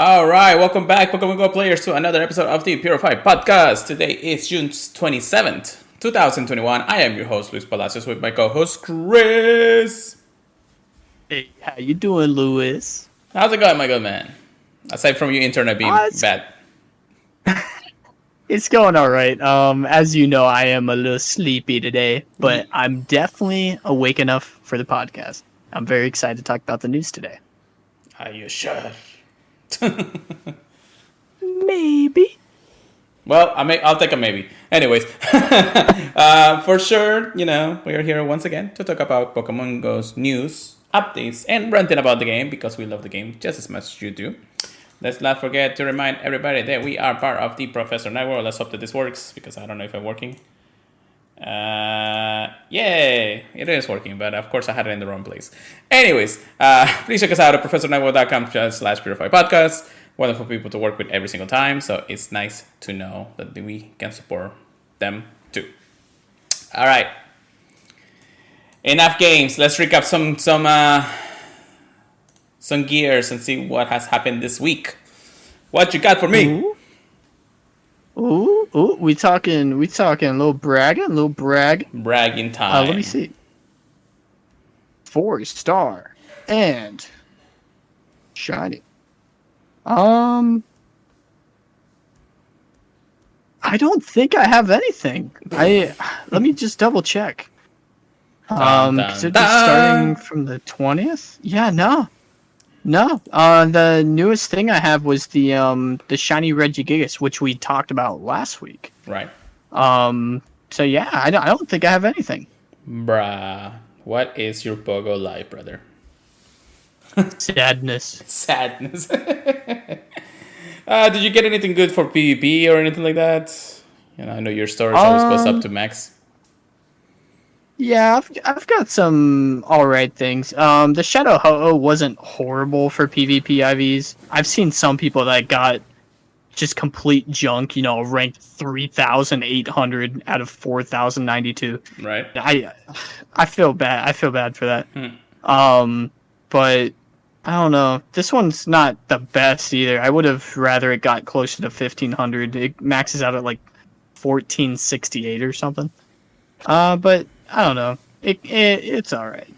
All right, welcome back, Pokemon Go players, to another episode of the Purified podcast. Today is June 27th, 2021. I am your host, Luis Palacios, with my co-host, Chris. Hey, how you doing, Louis? How's it going, my good man? Aside from your internet being bad. It's going all right. As you know, I am a little sleepy today, but I'm definitely awake enough for the podcast. I'm very excited to talk about the news today. Are you sure? Maybe. Well, I'll take a maybe. Anyways, for sure, we are here once again to talk about Pokemon Go's news, updates, and ranting about the game because we love the game just as much as you do. Let's not forget to remind everybody that we are part of the Professor Network. Let's hope that this works because I don't know if I'm working. Yay! It is working, but of course I had it in the wrong place. Anyways, please check us out at professornetwork.com/Purified Podcast. Wonderful people to work with every single time, so it's nice to know that we can support them too. All right, enough games. Let's recap some gears and see what has happened this week. What you got for me? Ooh, we talking a little bragging time. Let me see. 4-star and shiny. I don't think I have anything. Let me just double check. Because it's starting from the 20th. Yeah, no. The newest thing I have was the shiny Regigigas, which we talked about last week. Right. So yeah, I don't think I have anything. Bruh, what is your Pogo like, brother? Sadness. Did you get anything good for PvP or anything like that? I know your storage always goes up to max. Yeah, I've got some alright things. The Shadow Ho-Oh wasn't horrible for PvP IVs. I've seen some people that got just complete junk, ranked 3,800 out of 4,092. Right. I feel bad. I feel bad for that. But I don't know. This one's not the best either. I would have rather it got closer to 1,500. It maxes out at like 1,468 or something. But I don't know. It's all right.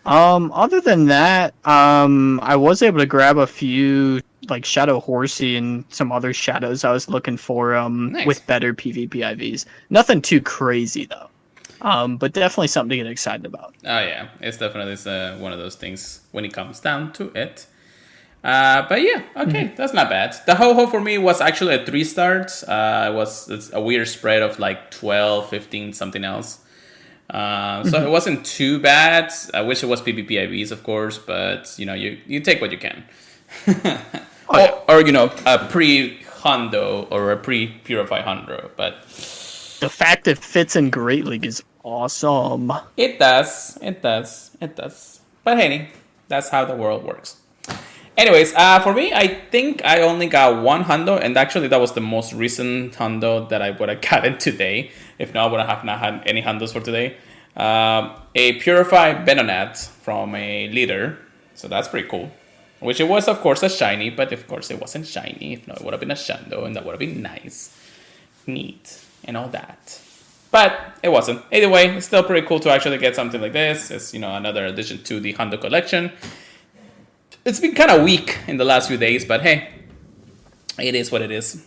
Other than that, I was able to grab a few like Shadow Horsey and some other shadows I was looking for Nice. With better PvP IVs. Nothing too crazy though. But definitely something to get excited about. Oh yeah, it's definitely one of those things when it comes down to it. But yeah, okay, That's not bad. The Ho-Ho for me was actually a 3-star. It's a weird spread of like 12, 15, something else. So it wasn't too bad. I wish it was PvP IVs, of course, but you take what you can. Or a pre-Hundo or a pre-Purified Hundo, but the fact it fits in Great League is awesome. It does. But hey, that's how the world works. Anyways, for me, I think I only got one Hundo, and actually that was the most recent Hundo that I would have gotten today. If not, I would have not had any Hundos for today. A Purified Venonat from a leader, so that's pretty cool. Which it was, of course, a shiny, but of course it wasn't shiny. If not, it would have been a Shando, and that would have been nice, neat, and all that. But it wasn't. Either way, it's still pretty cool to actually get something like this. It's another addition to the Hundo collection. It's been kind of weak in the last few days, but hey, it is what it is.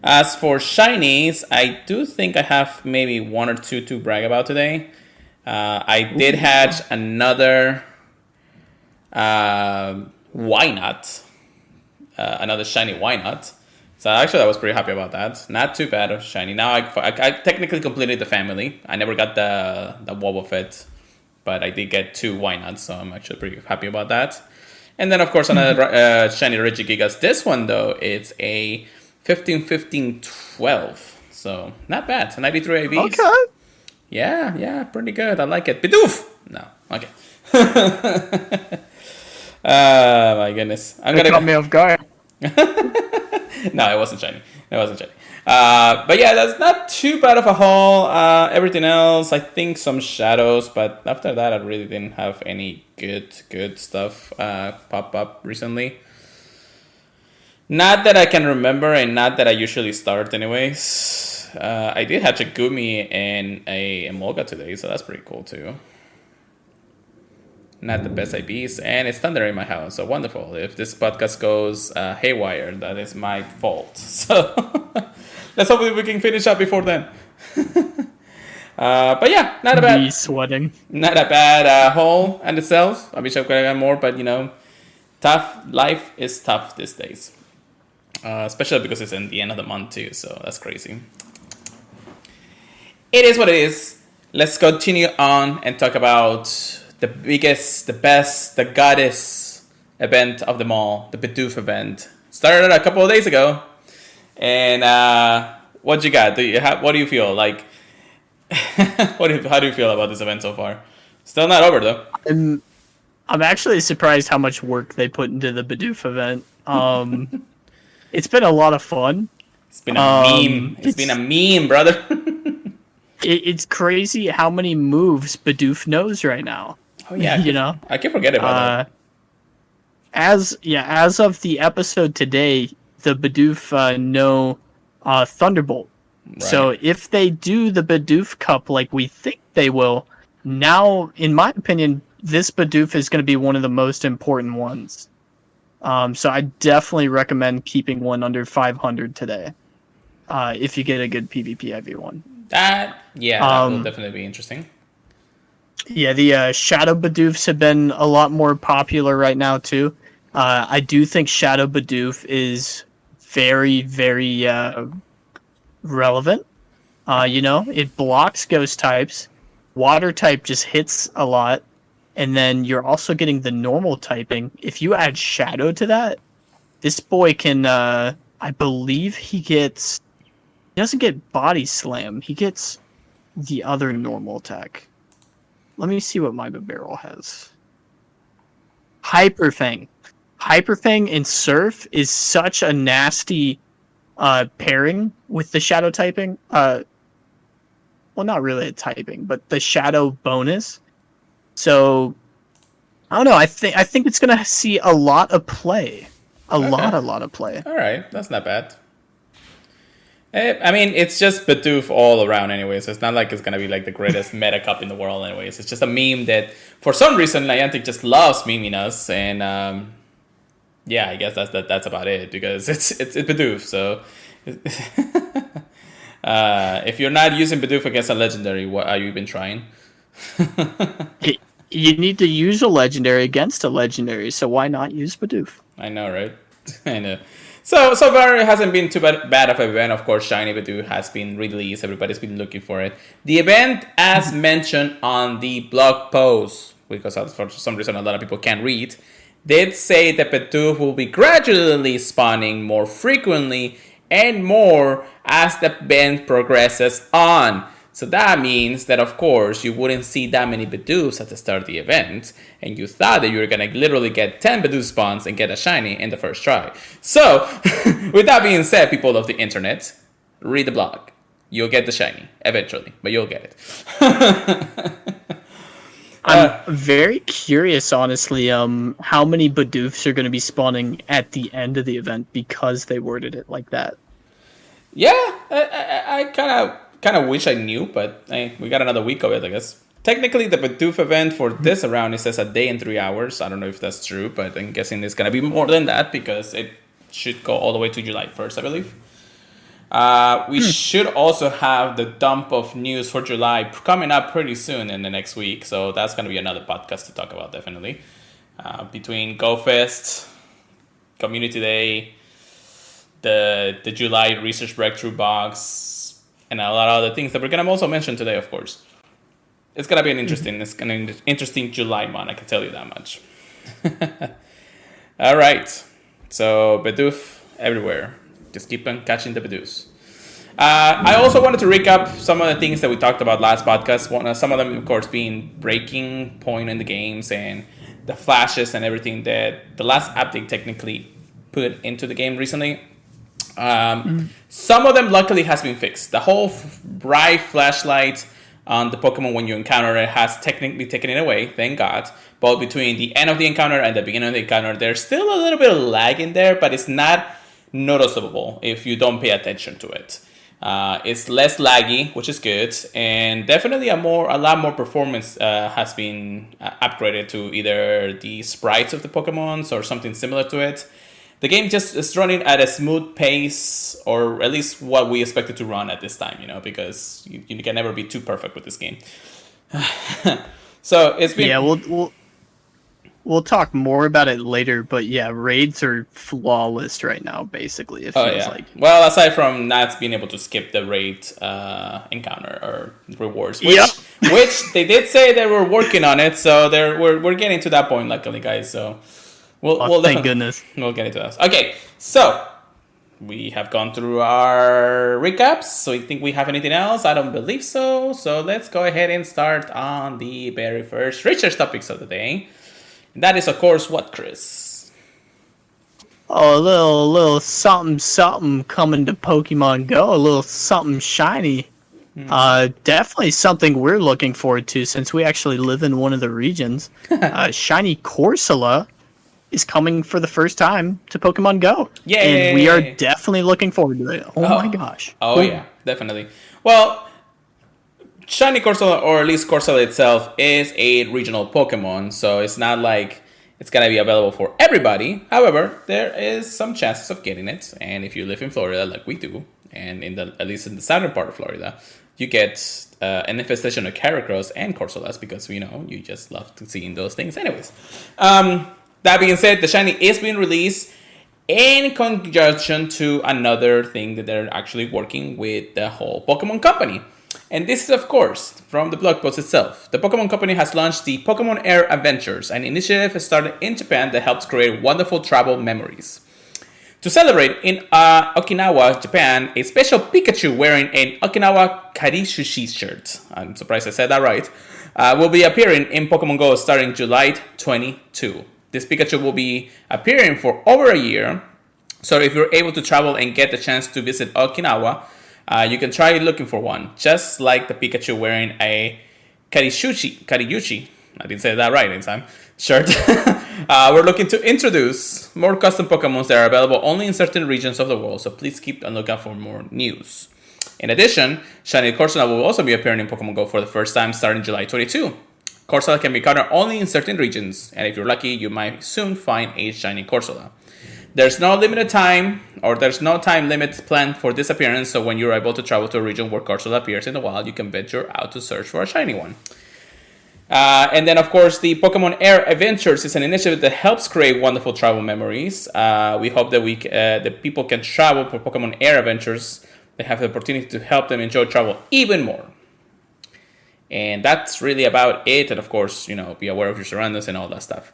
As for shinies, I do think I have maybe one or two to brag about today. I did hatch another why not? Another shiny why not? So actually I was pretty happy about that. Not too bad of shiny. Now I technically completed the family. I never got the Wobbuffet, but I did get 2 why nots, so I'm actually pretty happy about that. And then of course another shiny Regigigas. This one though, it's a 15-15-12. So not bad. 93 AVs. Okay. Yeah, pretty good. I like it. Bidoof! No, okay. My goodness. Caught me off guard. No, it wasn't shiny. But yeah, that's not too bad of a haul. Everything else, I think some shadows, but after that, I really didn't have any good stuff pop up recently. Not that I can remember, and not that I usually start anyways. I did hatch a Gumi and a Emolga today, so that's pretty cool too. Not the best IPs, and it's thunder in my house, so wonderful. If this podcast goes haywire, that is my fault. So let's hope we can finish up before then. But yeah, not a bad. Me sweating. Not a bad haul in itself. I wish I could have got more, but tough. Life is tough these days, especially because it's in the end of the month too. So that's crazy. It is what it is. Let's continue on and talk about the biggest, the best, the goddess event of them all, the Bidoof event. Started a couple of days ago, and what you got? What do you feel like? How do you feel about this event so far? Still not over though. I'm actually surprised how much work they put into the Bidoof event. It's been a lot of fun. It's been a meme. It's been a meme, brother. It's crazy how many moves Bidoof knows right now. Oh yeah, I can forget about that. As of the episode today, the Bidoof know Thunderbolt. Right. So if they do the Bidoof Cup like we think they will, now, in my opinion, this Bidoof is going to be one of the most important ones. So I definitely recommend keeping one under 500 today, if you get a good PvP heavy one. That will definitely be interesting. Yeah, the Shadow Bidoofs have been a lot more popular right now too. I do think Shadow Bidoof is very, very relevant. It blocks ghost types. Water type just hits a lot. And then you're also getting the normal typing. If you add Shadow to that, this boy can, I believe he doesn't get Body Slam. He gets the other normal attack. Let me see what my barrel has. Hyperfang. Hyperfang and Surf is such a nasty pairing with the Shadow typing. Well, not really a typing, but the Shadow bonus. So, I don't know. I think it's going to see a lot of play. A lot of play. All right. That's not bad. I mean, it's just Bidoof all around anyways. It's not like it's going to be like the greatest meta cup in the world anyways. It's just a meme that, for some reason, Niantic just loves memeing us. And, I guess that's about it. Because it's Bidoof, so... if you're not using Bidoof against a legendary, what are you even trying? You need to use a legendary against a legendary, so why not use Bidoof? I know, right? I know. So far it hasn't been too bad of an event. Of course, Shiny Bidoof has been released. Everybody's been looking for it. The event, as mentioned on the blog post, because for some reason a lot of people can't read, did say that Bidoof will be gradually spawning more frequently and more as the event progresses on. So that means that, of course, you wouldn't see that many Bidoofs at the start of the event, and you thought that you were going to literally get 10 Bidoof spawns and get a shiny in the first try. So, with that being said, people of the internet, read the blog. You'll get the shiny, eventually, but you'll get it. I'm very curious, honestly, how many Bidoofs are going to be spawning at the end of the event because they worded it like that. Yeah, I kind of wish I knew, but we got another week of it, I guess. Technically, the Bidoof event for this round, it says a day and 3 hours. I don't know if that's true, but I'm guessing it's going to be more than that because it should go all the way to July 1st, I believe. We should also have the dump of news for July coming up pretty soon in the next week, so that's going to be another podcast to talk about, definitely. Between GoFest, Community Day, the July Research Breakthrough Box, and a lot of other things that we're going to also mention today, of course. It's going to be an interesting July month, I can tell you that much. All right. So, Bidoof everywhere. Just keep on catching the Bidoofs. I also wanted to recap some of the things that we talked about last podcast. Some of them, of course, being breaking point in the games and the flashes and everything that the last update technically put into the game recently. Some of them luckily has been fixed. The whole bright flashlight on the Pokemon when you encounter it has technically taken it away, thank God. But between the end of the encounter and the beginning of the encounter, there's still a little bit of lag in there, but it's not noticeable if you don't pay attention to it. It's less laggy, which is good, and definitely a lot more performance has been upgraded to either the sprites of the Pokemons or something similar to it. The game just is running at a smooth pace, or at least what we expect it to run at this time, because you can never be too perfect with this game. So it's been... Yeah, we'll talk more about it later, but yeah, raids are flawless right now, basically, it feels like. Well, aside from not being able to skip the raid encounter or rewards, which they did say they were working on it, so we're getting to that point, luckily, guys, so thank goodness. We'll get into that. Okay, so we have gone through our recaps, so you think we have anything else? I don't believe so, so let's go ahead and start on the very first research topics of the day. That is, of course, what, Chris? Oh, a little something coming to Pokemon Go. A little something shiny. Definitely something we're looking forward to since we actually live in one of the regions. Shiny Corsola is coming for the first time to Pokemon Go. Yay! And we are definitely looking forward to it. Oh my gosh. Oh, cool. Yeah, definitely. Well, Shiny Corsola, or at least Corsola itself, is a regional Pokemon, so it's not like it's going to be available for everybody. However, there is some chances of getting it, and if you live in Florida, like we do, and at least in the southern part of Florida, you get an infestation of Caracross and Corsolas, because, you just love seeing those things anyways. That being said, the Shiny is being released in conjunction to another thing that they're actually working with the whole Pokemon Company. And this is, of course, from the blog post itself. The Pokemon Company has launched the Pokemon Air Adventures, an initiative started in Japan that helps create wonderful travel memories. To celebrate, in Okinawa, Japan, a special Pikachu wearing an Okinawa Karishushi shirt, I'm surprised I said that right, will be appearing in Pokemon Go starting July 22. This Pikachu will be appearing for over a year, so if you're able to travel and get the chance to visit Okinawa, you can try looking for one, just like the Pikachu wearing a Kariyuchi, I didn't say that right this time, shirt. We're looking to introduce more custom Pokemons that are available only in certain regions of the world, so please keep a lookout for more news. In addition, Shiny Corsola will also be appearing in Pokemon Go for the first time starting July 22. Corsola can be caught only in certain regions, and if you're lucky, you might soon find a Shiny Corsola. There's no limited time, or there's no time limit planned for this appearance, so when you're able to travel to a region where Corsola appears in the wild, you can venture out to search for a shiny one. And then, of course, the Pokemon Air Adventures is an initiative that helps create wonderful travel memories. We hope that the people can travel for Pokemon Air Adventures. They have the opportunity to help them enjoy travel even more. And that's really about it. And, of course, be aware of your surroundings and all that stuff.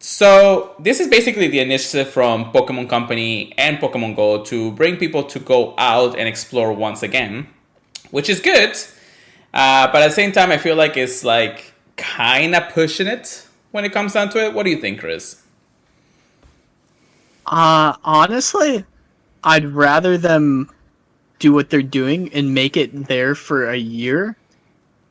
So this is basically the initiative from Pokemon Company and Pokemon Go to bring people to go out and explore once again, which is good. But at the same time, I feel like it's like kind of pushing it when it comes down to it. What do you think, Chris? Honestly, I'd rather them do what they're doing and make it there for a year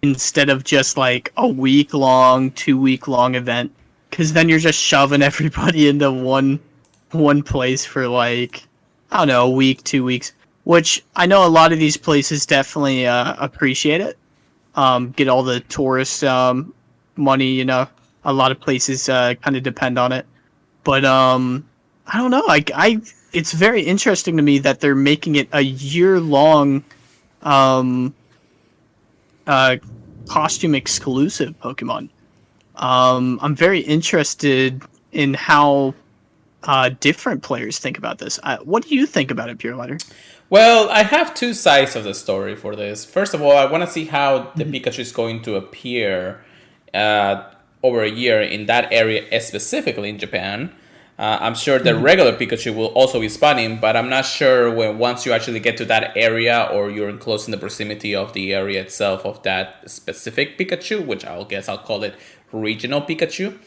instead of just like a week-long, 2-week-long event. Because then you're just shoving everybody into one place for like, I don't know, a week, 2 weeks. Which I know a lot of these places definitely appreciate it. Get all the tourist money, a lot of places kind of depend on it. But I don't know. It's very interesting to me that they're making it a year-long costume exclusive Pokemon. I'm very interested in how different players think about this. What do you think about it, Pure Lighter? Well, I have two sides of the story for this. First of all, I want to see how the Pikachu is going to appear over a year in that area, specifically in Japan. I'm sure the regular Pikachu will also be spawning, but I'm not sure once you actually get to that area or you're close in the proximity of the area itself of that specific Pikachu, which I'll call it regional Pikachu.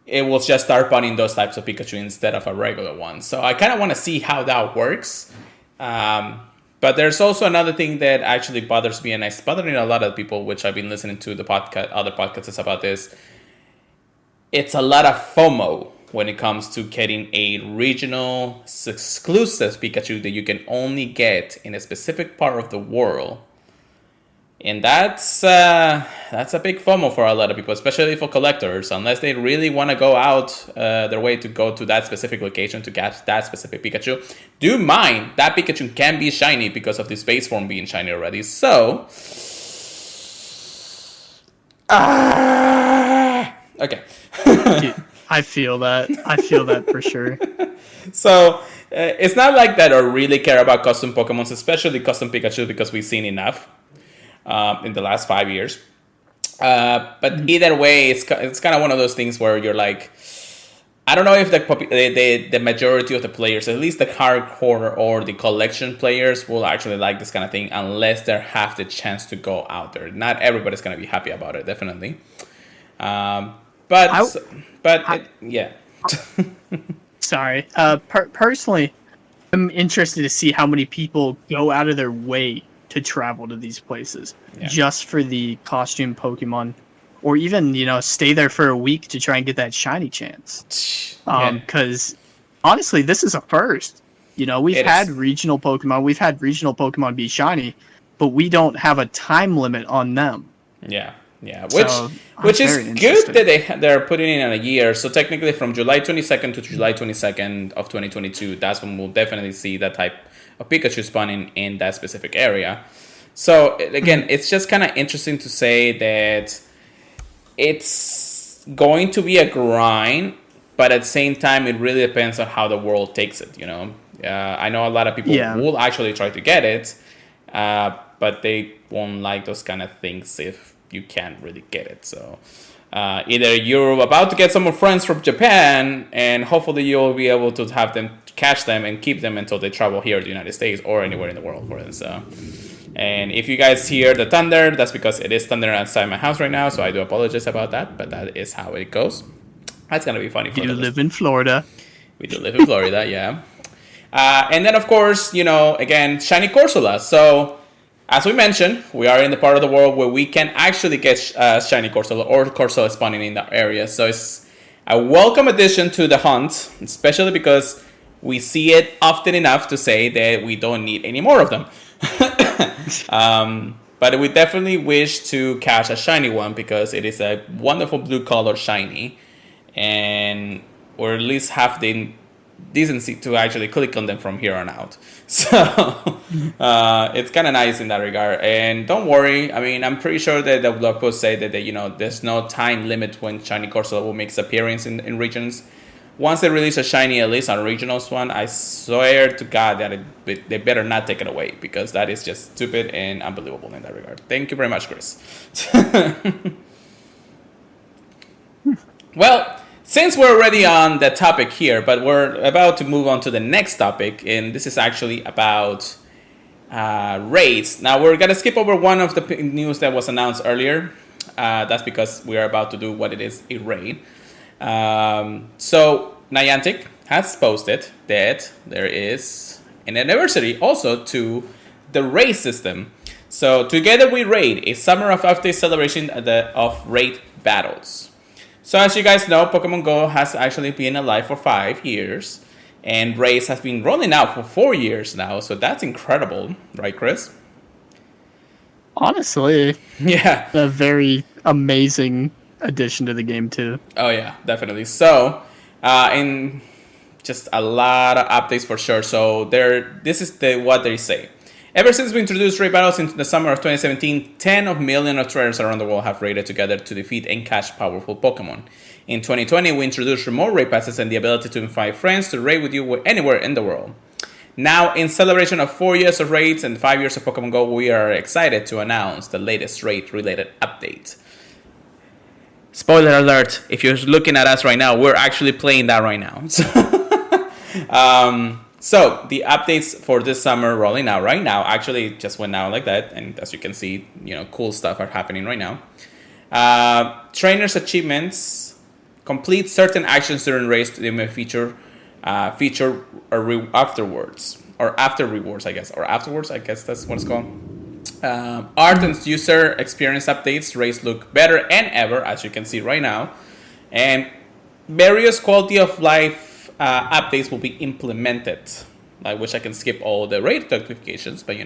It will just start spawning those types of Pikachu instead of a regular one. So I kind of want to see how that works. But there's also another thing that actually bothers me, and it's bothering a lot of people, which I've been listening to other podcasts about this. It's a lot of FOMO when it comes to getting a regional exclusive Pikachu that you can only get in a specific part of the world. And that's a big FOMO for a lot of people, especially for collectors, unless they really want to go out their way to go to that specific location to catch that specific Pikachu. Do mind that Pikachu can be shiny because of this base form being shiny already. So, okay. I feel that. I feel that for sure. So it's not like that I really care about custom Pokemons, especially custom Pikachu, because we've seen enough in the last 5 years. But either way, it's kind of one of those things where you're like, I don't know if the majority of the players, at least the hardcore or the collection players, will actually like this kind of thing unless they have the chance to go out there. Not everybody's going to be happy about it, definitely. Yeah. Sorry. Personally, I'm interested to see how many people go out of their way to travel to these places just for the costume Pokemon, or even stay there for a week to try and get that shiny chance. Because honestly, this is a first. We've had regional Pokemon be shiny, but we don't have a time limit on them. Yeah, which is good that they're putting in a year. So technically, from July 22nd to July 22nd of 2022, that's when we'll definitely see that type of Pikachu spawning in that specific area. So again, it's just kind of interesting to say that it's going to be a grind, but at the same time, it really depends on how the world takes it. I know a lot of people will actually try to get it, but they won't like those kind of things if you can't really get it. So either you're about to get some more friends from Japan, and hopefully you'll be able to have them catch them and keep them until they travel here to the United States or anywhere in the world for it. So, and if you guys hear the thunder, that's because it is thunder outside my house right now. So I do apologize about that, but that is how it goes. That's gonna be funny. You live in Florida. We do live in Florida, yeah. And then of course, again, shiny Corsola. So as we mentioned, we are in the part of the world where we can actually get shiny Corsola or Corsola spawning in that area. So it's a welcome addition to the hunt, especially because we see it often enough to say that we don't need any more of them. But we definitely wish to catch a shiny one because it is a wonderful blue color shiny, and or at least have the decency to actually click on them from here on out. So it's kind of nice in that regard. And don't worry, I mean, I'm pretty sure that the blog post say that there's no time limit when shiny Corsola will make its appearance in regions. Once they release a shiny, at least on regionals one, I swear to God that they better not take it away, because that is just stupid and unbelievable in that regard. Thank you very much, Chris. Well, since we're already on the topic here, but we're about to move on to the next topic, and this is actually about raids. Now, we're going to skip over one of the news that was announced earlier. That's because we are about to do what it is, a raid. So, Niantic has posted that there is an anniversary also to the raid system. So, Together We Raid, a summer of update celebration of raid battles. So as you guys know, Pokemon Go has actually been alive for 5 years, and raids has been rolling out for 4 years now. So that's incredible, right, Chris? Honestly, yeah, a very amazing addition to the game too. Oh yeah, definitely. So, in just a lot of updates for sure. So this is what they say. Ever since we introduced raid battles in the summer of 2017, 10 of millions of traders around the world have raided together to defeat and catch powerful Pokemon. In 2020, we introduced remote raid passes and the ability to invite friends to raid with you anywhere in the world. Now, in celebration of 4 years of raids and 5 years of Pokemon Go, we are excited to announce the latest raid-related update. Spoiler alert, if you're looking at us right now, we're actually playing that right now. So the updates for this summer rolling out right now, actually just went out like that. And as you can see, cool stuff are happening right now. Trainers achievements, complete certain actions during race. They may feature afterwards, or after rewards, I guess. Or afterwards, I guess that's what it's called. Art and user experience updates. Race look better than ever, as you can see right now. And various quality of life updates will be implemented. I wish I can skip all the raid notifications, but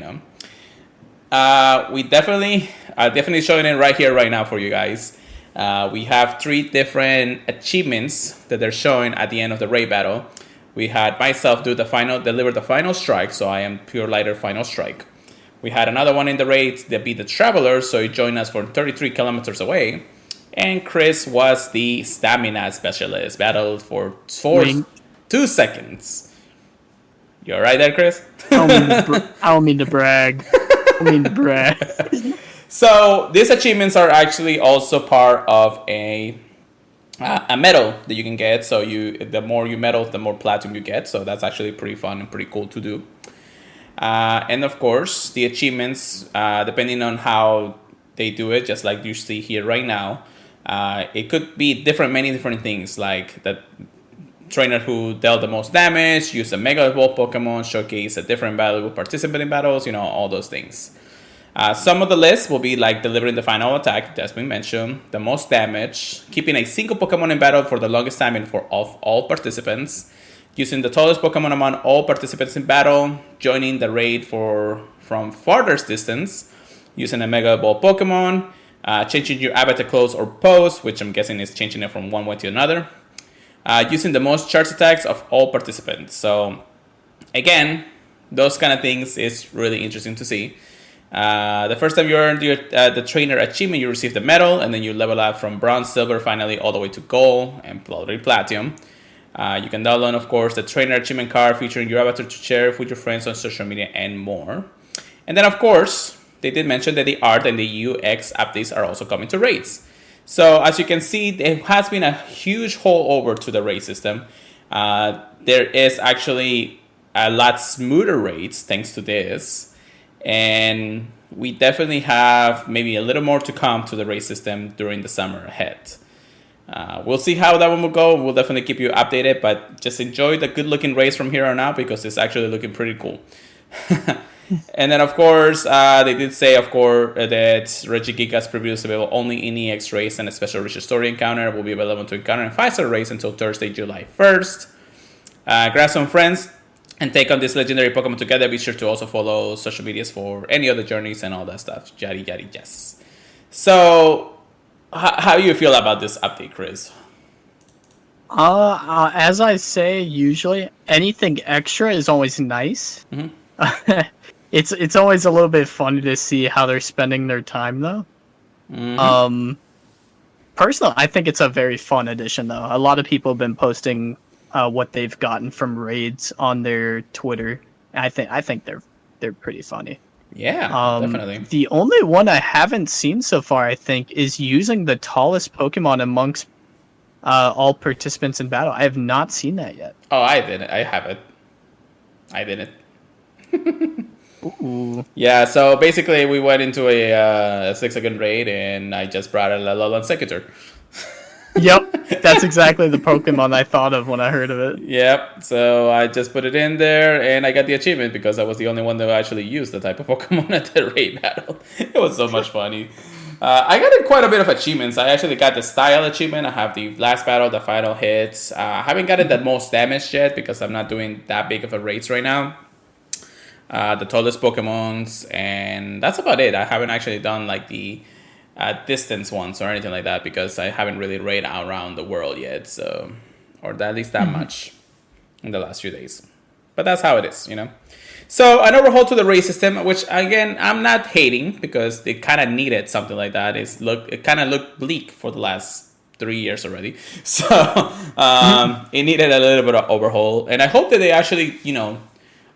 we definitely showing it right here, right now for you guys. We have 3 different achievements that they're showing at the end of the raid battle. We had myself deliver the final strike, so I am Pure Lighter Final Strike. We had another one in the raid that be the Traveler, so he joined us from 33 kilometers away. And Chris was the Stamina Specialist, battled for 2 seconds. You alright there, Chris? I don't mean to brag. I mean to brag. So these achievements are actually also part of a medal that you can get. So the more you medal, the more platinum you get. So that's actually pretty fun and pretty cool to do. And of course, the achievements, depending on how they do it, just like you see here right now, it could be many different things, like the trainer who dealt the most damage, use a Mega Evolved Pokemon, showcase a different battle, participate in battles, all those things. Some of the lists will be like delivering the final attack, that's been mentioned, the most damage, keeping a single Pokemon in battle for the longest time and for all participants, using the tallest Pokemon among all participants in battle, joining the raid from farthest distance, using a Mega Evolved Pokemon, changing your avatar clothes or pose, which I'm guessing is changing it from one way to another, using the most charge attacks of all participants. So again, those kind of things is really interesting to see. The first time you earned the trainer achievement, you receive the medal, and then you level up from bronze, silver, finally all the way to gold and platinum. You can download, of course, the trainer achievement card featuring your avatar to share with your friends on social media and more. And then, of course, they did mention that the art and the UX updates are also coming to raids. So as you can see, there has been a huge holdover to the raid system. There is actually a lot smoother raids thanks to this. And we definitely have maybe a little more to come to the raid system during the summer ahead. We'll see how that one will go. We'll definitely keep you updated, but just enjoy the good looking raids from here on out because it's actually looking pretty cool. And then, of course, they did say, of course, that Regigigas previews available only in EX race, and a special Rich Story encounter will be available to encounter in 5-star race until Thursday, July 1st. Grab some friends and take on this legendary Pokemon together. Be sure to also follow social medias for any other journeys and all that stuff. Yadi, yadi, yes. So, how do you feel about this update, Chris? As I say, usually anything extra is always nice. Mm-hmm. It's always a little bit funny to see how they're spending their time, though. Mm-hmm. Personally, I think it's a very fun addition, though. A lot of people have been posting what they've gotten from raids on their Twitter. I think they're pretty funny. Yeah, definitely. The only one I haven't seen so far, I think, is using the tallest Pokemon amongst all participants in battle. I have not seen that yet. Oh, I didn't. I have it. I didn't. Ooh. Yeah, so basically we went into a 6-second raid and I just brought a Alolan Sequitur. Yep, that's exactly the Pokemon I thought of when I heard of it. Yep, so I just put it in there and I got the achievement because I was the only one that actually used the type of Pokemon at the raid battle. It was so much funny. I got quite a bit of achievements. I actually got the style achievement. I have the last battle, the final hits. I haven't gotten the most damage yet because I'm not doing that big of a race right now. The tallest Pokemons, and that's about it. I haven't actually done like the distance ones or anything like that because I haven't really raided around the world yet, so, or at least that much in the last few days. But that's how it is, So an overhaul to the raid system, which again I'm not hating because they kind of needed something like that. It kind of looked bleak for the last 3 years already, so it needed a little bit of overhaul, and I hope that they actually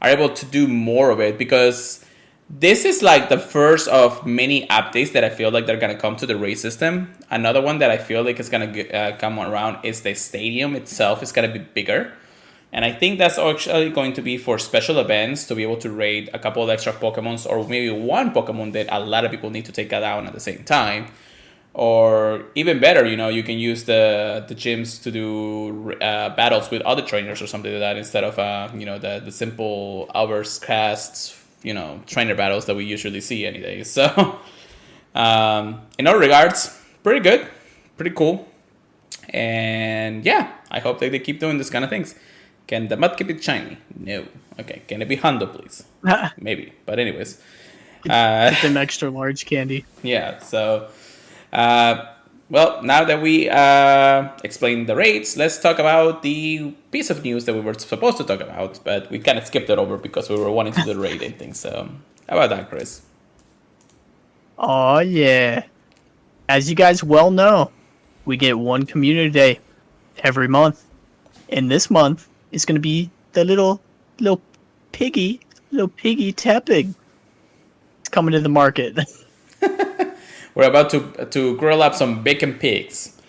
are able to do more of it because this is like the first of many updates that I feel like they're going to come to the raid system. Another one that I feel like is going to come around is the stadium itself is going to be bigger. And I think that's actually going to be for special events to be able to raid a couple of extra Pokemons or maybe one Pokemon that a lot of people need to take down at the same time. Or even better, you can use the gyms to do battles with other trainers or something like that instead of the simple hours cast trainer battles that we usually see any day. So in other regards, pretty good, pretty cool. And yeah, I hope that they keep doing this kind of things. Can the mud keep it shiny? No. Okay, can it be Hondo, please? Maybe. But anyways. Get them extra large candy. Yeah, so... well, now that we explained the rates, let's talk about the piece of news that we were supposed to talk about, but we kind of skipped it over because we were wanting to do the rating thing. So, how about that, Chris? Oh, yeah. As you guys well know, we get one community day every month. And this month is going to be the little piggy Tepig. It's coming to the market. We're about to grill up some bacon pigs.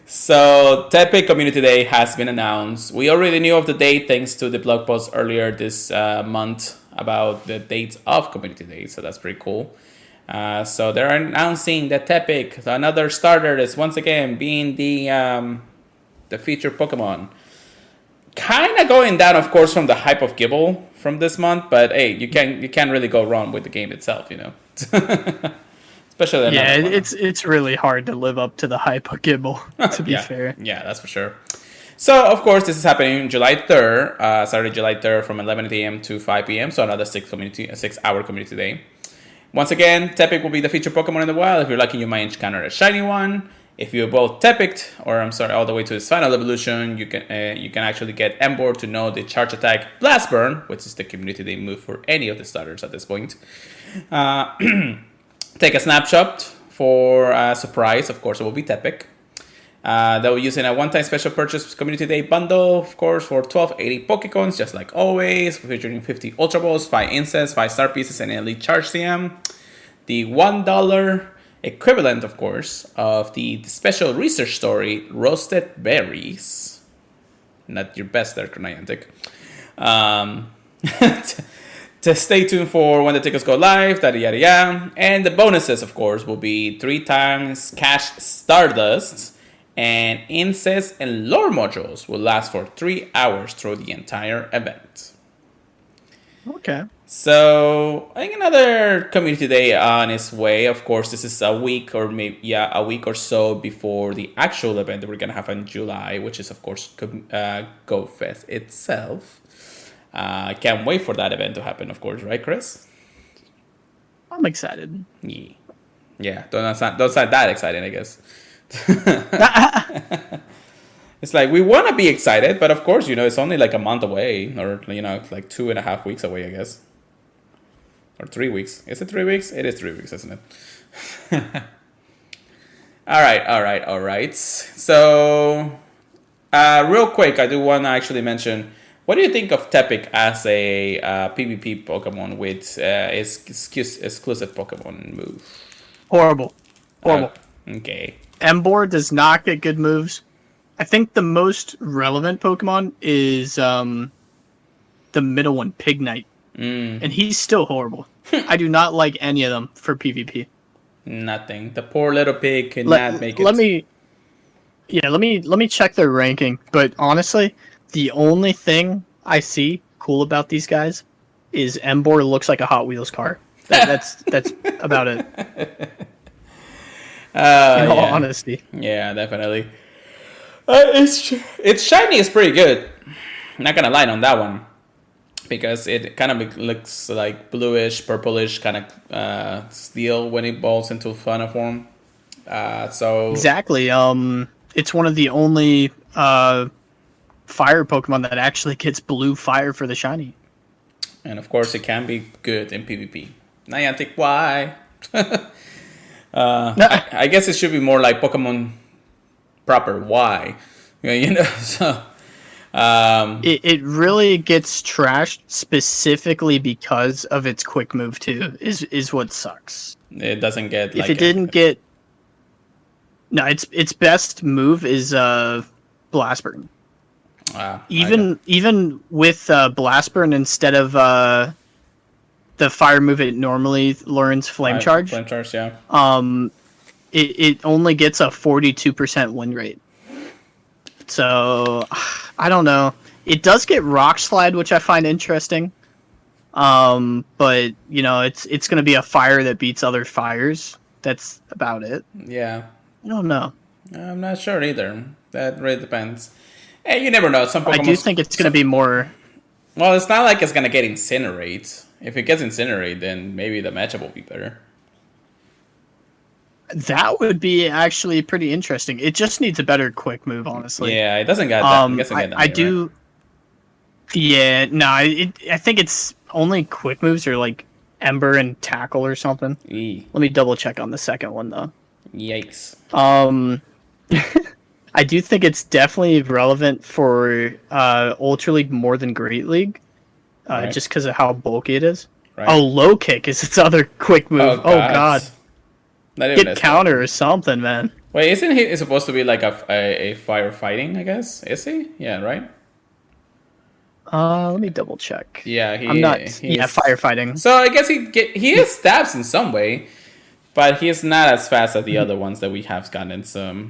So, Tepe Community Day has been announced. We already knew of the date thanks to the blog post earlier this month about the dates of Community Day, so that's pretty cool. So they're announcing that Tepic, another starter, is once again being the featured Pokemon. Kind of going down, of course, from the hype of Gible from this month, but hey, you can't really go wrong with the game itself, you know. Especially it's really hard to live up to the hype of Gible, to be fair. Yeah, that's for sure. So, of course, this is happening July 3rd, Saturday, July 3rd, from 11 a.m. to 5 p.m., so another 6-hour community day. Once again, Tepic will be the featured Pokemon in the wild. If you're lucky, you might encounter a shiny one. If you both Tepic, all the way to its final evolution, you can actually get Emboar to know the charge attack Blast Burn, which is the community day move for any of the starters at this point. Take a snapshot for a surprise. Of course, it will be Tepic. They'll be using a one-time special purchase community day bundle, of course, for 1280 Pokecoins, just like always, featuring 50 Ultra Balls, 5 Incense, 5 Star Pieces, and an Elite Charge CM. The $1 equivalent, of course, of the special research story, Roasted Berries. Not your best there, Niantic. To stay tuned for when the tickets go live, yada yada. And the bonuses, of course, will be 3 times cash Stardust, and Incense and Lore modules will last for 3 hours through the entire event. Okay. So, I think another community day on its way. Of course, this is a week or or so before the actual event that we're going to have in July, which is, of course, Go Fest itself. I can't wait for that event to happen, of course, right, Chris? I'm excited. Yeah, don't sound that excited, I guess. It's like we want to be excited, but of course, it's only like a month away, or like 2.5 weeks away, I guess, or 3 weeks. Is it 3 weeks? It is 3 weeks, isn't it? All right. So, real quick, I do want to actually mention. What do you think of Tepic as a PvP Pokemon with exclusive Pokemon move? Horrible. Okay. Emboar does not get good moves. I think the most relevant Pokemon is the middle one, Pignite. And he's still horrible. I do not like any of them for PvP. Nothing. The poor little pig cannot make it. Let me check their ranking. But honestly, the only thing I see cool about these guys is Emboar looks like a Hot Wheels car. That's about it. In all honesty. Yeah, definitely. Its shiny is pretty good. I'm not gonna lie on that one, because it kind of looks like bluish, purplish kind of steel when it evolves into final form. So exactly. It's one of the only fire Pokemon that actually gets blue fire for the shiny. And of course, it can be good in PvP. Niantic, why? I guess it should be more like Pokemon proper. Why? So it really gets trashed specifically because of its quick move too. Is what sucks. It doesn't get. If it didn't get, no, its best move is Blast Burn. Even with Blast Burn instead of the fire move it normally learns, Flame Charge. Flame Charge, yeah. It only gets a 42% win rate. So I don't know. It does get Rock Slide, which I find interesting. But it's going to be a fire that beats other fires. That's about it. Yeah. I don't know. I'm not sure either. That really depends. Hey, you never know. Some I do Pokemon. think it's going to be more. Well, it's not like it's gonna get incinerate. If it gets incinerate, then maybe the matchup will be better. That would be actually pretty interesting. It just needs a better quick move, honestly. Yeah, it doesn't get that. It doesn't get that I many, right? do. Yeah, no, I think it's only quick moves or like Ember and Tackle or something. Let me double check on the second one though. Yikes. Um, I do think it's definitely relevant for Ultra League more than Great League, Right. just because of how bulky it is. Right. Oh, Low Kick is its other quick move. Oh Oh god. God, Not even get this counter one. or something, man. Wait, isn't he supposed to be like a firefighting? I guess is he? Yeah, right. Let me double check. Yeah, I'm not. Yeah, he's. firefighting. So I guess he has stabs in some way, but he's not as fast as the other ones that we have gotten. So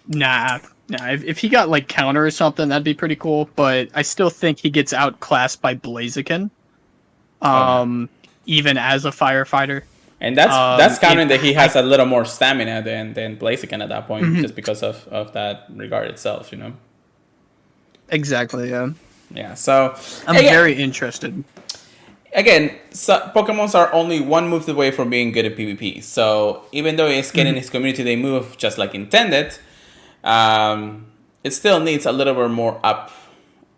Nah, nah. If he got like counter or something, that'd be pretty cool. But I still think he gets outclassed by Blaziken. oh no. Even as a firefighter. And that's counting that he I has a little more stamina than Blaziken at that point, just because of that regard itself, you know. exactly. Yeah, Yeah. So I'm again, very interested. Pokemons are only one move away from being good at PvP. So even though it's getting his community they move just like intended, it still needs a little bit more up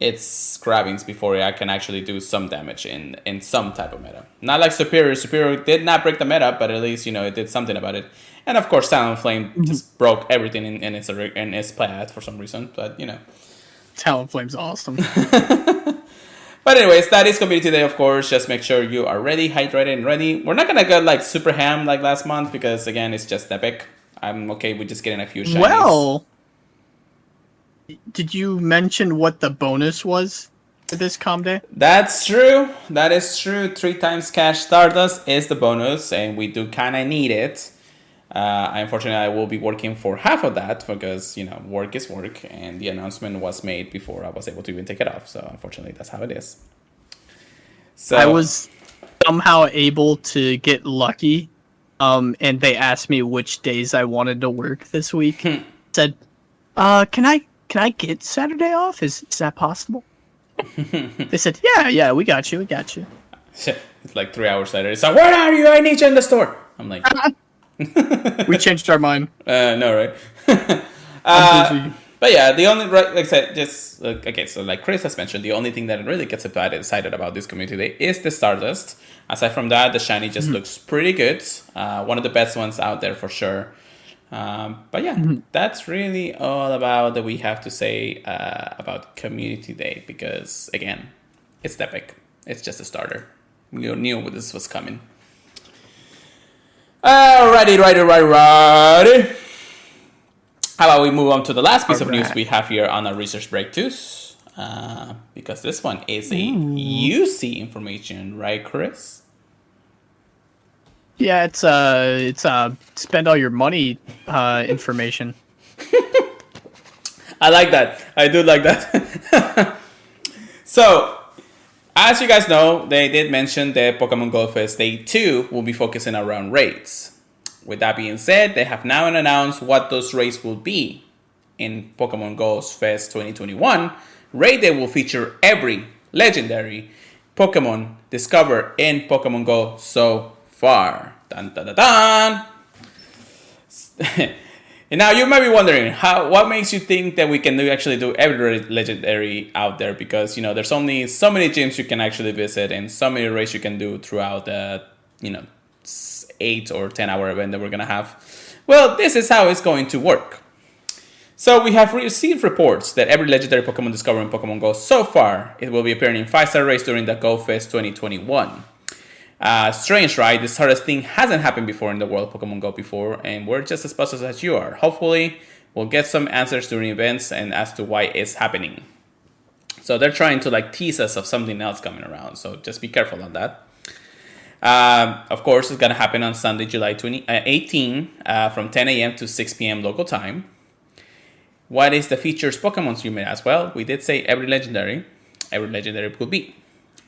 its grabbings before it can actually do some damage in some type of meta. Not like Superior. Superior did not break the meta, but at least it did something about it. And of course, Talonflame just broke everything in its path for some reason. But Talonflame's awesome. But anyways, that is community day, of course. Just make sure you are ready, hydrated, and ready. We're not gonna go like super ham like last month because again, it's just epic. I'm okay with just getting a few shinies. Well, did you mention what the bonus was for this com day? That's true. That is true. 3 times cash Stardust is the bonus, and we do kind of need it. Unfortunately, I will be working for half of that because work is work, and the announcement was made before I was able to even take it off. So unfortunately, that's how it is. So I was somehow able to get lucky, and they asked me which days I wanted to work this week. Said, can I get Saturday off? Is that possible? They said, yeah, we got you. It's like 3 hours later. It's like, where are you? I need you in the store. I'm like, We changed our mind. no, right? I'm busy. But yeah, the only like I said, just okay. So like Chris has mentioned, the only thing that really gets excited about this community day is the Stardust. Aside from that, the shiny just looks pretty good. One of the best ones out there for sure. But yeah, that's really all about that we have to say about community day because again, it's epic. It's just a starter. We knew this was coming. Righty. How about we move on to the last piece of news we have here on our research break too? Because this one is a UC information, right, Chris? Yeah, it's spend all your money information. I like that. I do like that. So, as you guys know, they did mention that Pokemon Go Fest Day 2 will be focusing around raids. With that being said, they have now announced what those raids will be. In Pokemon Go Fest 2021, Raid Day will feature every legendary Pokemon discovered in Pokemon Go so far. Dun, dun, dun, dun. And now you might be wondering, what makes you think that we can actually do every legendary out there? Because there's only so many gyms you can actually visit and so many raids you can do throughout the 8 or 10 hour event that we're gonna have. Well, this is how it's going to work. So we have received reports that every legendary Pokemon discovered in Pokemon Go so far, it will be appearing in 5-star raids during the Go Fest 2021. Strange, right? This sort of thing hasn't happened before in the world of Pokemon Go before, and we're just as puzzled as you are. Hopefully, we'll get some answers during events and as to why it's happening. So they're trying to tease us of something else coming around, so just be careful on that. Of course, it's going to happen on Sunday, July 18 from 10 a.m. to 6 p.m. local time. What is the features Pokemon you may ask? Well, we did say every legendary will be.